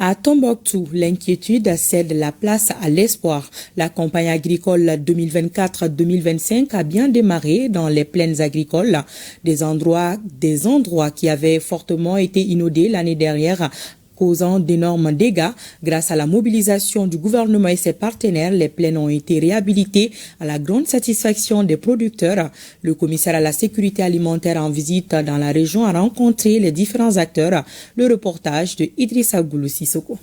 À Tombouctou, l'inquiétude cède la place à l'espoir. La campagne agricole 2024-2025 a bien démarré dans les plaines agricoles. Des endroits qui avaient fortement été inondés l'année dernière, causant d'énormes dégâts. Grâce à la mobilisation du gouvernement et ses partenaires, les plaines ont été réhabilitées à la grande satisfaction des producteurs. Le commissaire à la sécurité alimentaire en visite dans la région a rencontré les différents acteurs. Le reportage de Idrissa Goulou Sissoko.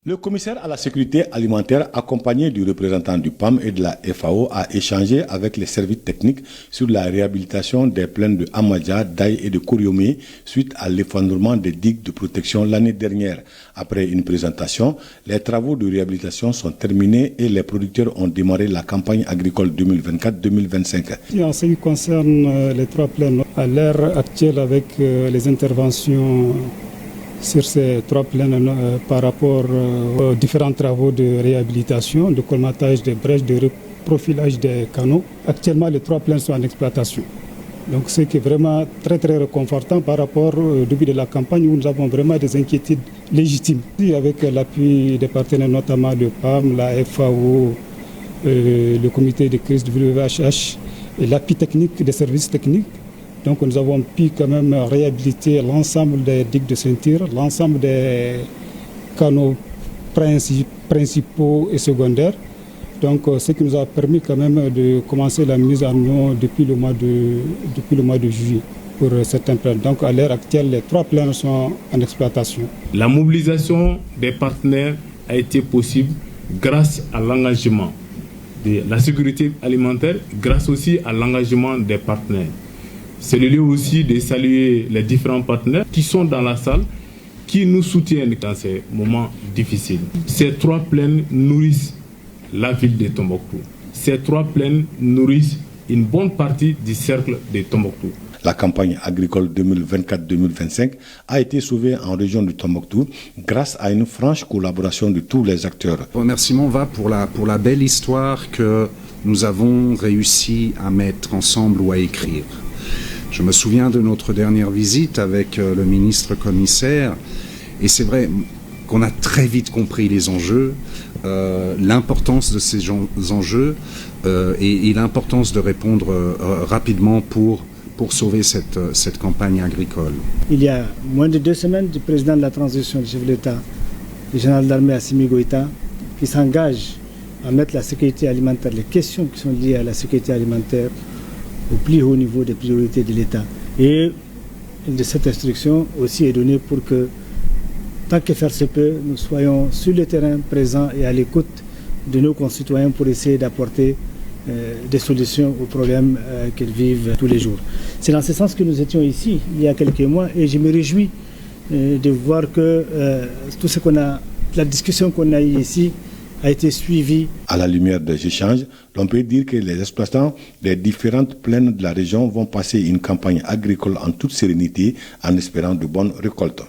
Le commissaire à la sécurité alimentaire, accompagné du représentant du PAM et de la FAO, a échangé avec les services techniques sur la réhabilitation des plaines de Amadja, d'Aï et de Kouriomé suite à l'effondrement des digues de protection l'année dernière. Après une présentation, les travaux de réhabilitation sont terminés et les producteurs ont démarré la campagne agricole 2024-2025. En ce qui concerne les trois plaines, à l'heure actuelle avec les interventions sur ces trois plaines par rapport aux différents travaux de réhabilitation, de colmatage des brèches, de reprofilage des canaux. Actuellement, les trois plaines sont en exploitation. Donc, ce qui est vraiment très réconfortant par rapport au début de la campagne où nous avons vraiment des inquiétudes légitimes. Avec l'appui des partenaires, notamment le PAM, la FAO, le comité de crise du WHH et l'appui technique des services techniques. Donc nous avons pu quand même réhabiliter l'ensemble des digues de ceinture, l'ensemble des canaux principaux et secondaires. Donc ce qui nous a permis quand même de commencer la mise en eau depuis le mois de juillet pour certains plaines. Donc à l'heure actuelle, les trois plaines sont en exploitation. La mobilisation des partenaires a été possible grâce à l'engagement de la sécurité alimentaire, grâce aussi à l'engagement des partenaires. C'est le lieu aussi de saluer les différents partenaires qui sont dans la salle, qui nous soutiennent dans ces moments difficiles. Ces trois plaines nourrissent la ville de Tombouctou. Ces trois plaines nourrissent une bonne partie du cercle de Tombouctou. La campagne agricole 2024-2025 a été sauvée en région de Tombouctou grâce à une franche collaboration de tous les acteurs. Le remerciement va pour la belle histoire que nous avons réussi à mettre ensemble ou à écrire. Je me souviens de notre dernière visite avec le ministre commissaire et c'est vrai qu'on a très vite compris les enjeux, l'importance de ces enjeux et l'importance de répondre rapidement pour sauver cette campagne agricole. Il y a moins de 2 semaines, le président de la transition, le chef de l'État, le général d'armée Assimi Goïta, qui s'engage à mettre la sécurité alimentaire, les questions qui sont liées à la sécurité alimentaire au plus haut niveau des priorités de l'État. Et de cette instruction aussi est donnée pour que, tant que faire se peut, nous soyons sur le terrain présents et à l'écoute de nos concitoyens pour essayer d'apporter des solutions aux problèmes qu'ils vivent tous les jours. C'est dans ce sens que nous étions ici il y a quelques mois et je me réjouis de voir que la discussion qu'on a eue ici a été suivi. À la lumière des échanges, l'on peut dire que les exploitants des différentes plaines de la région vont passer une campagne agricole en toute sérénité en espérant de bonnes récoltes.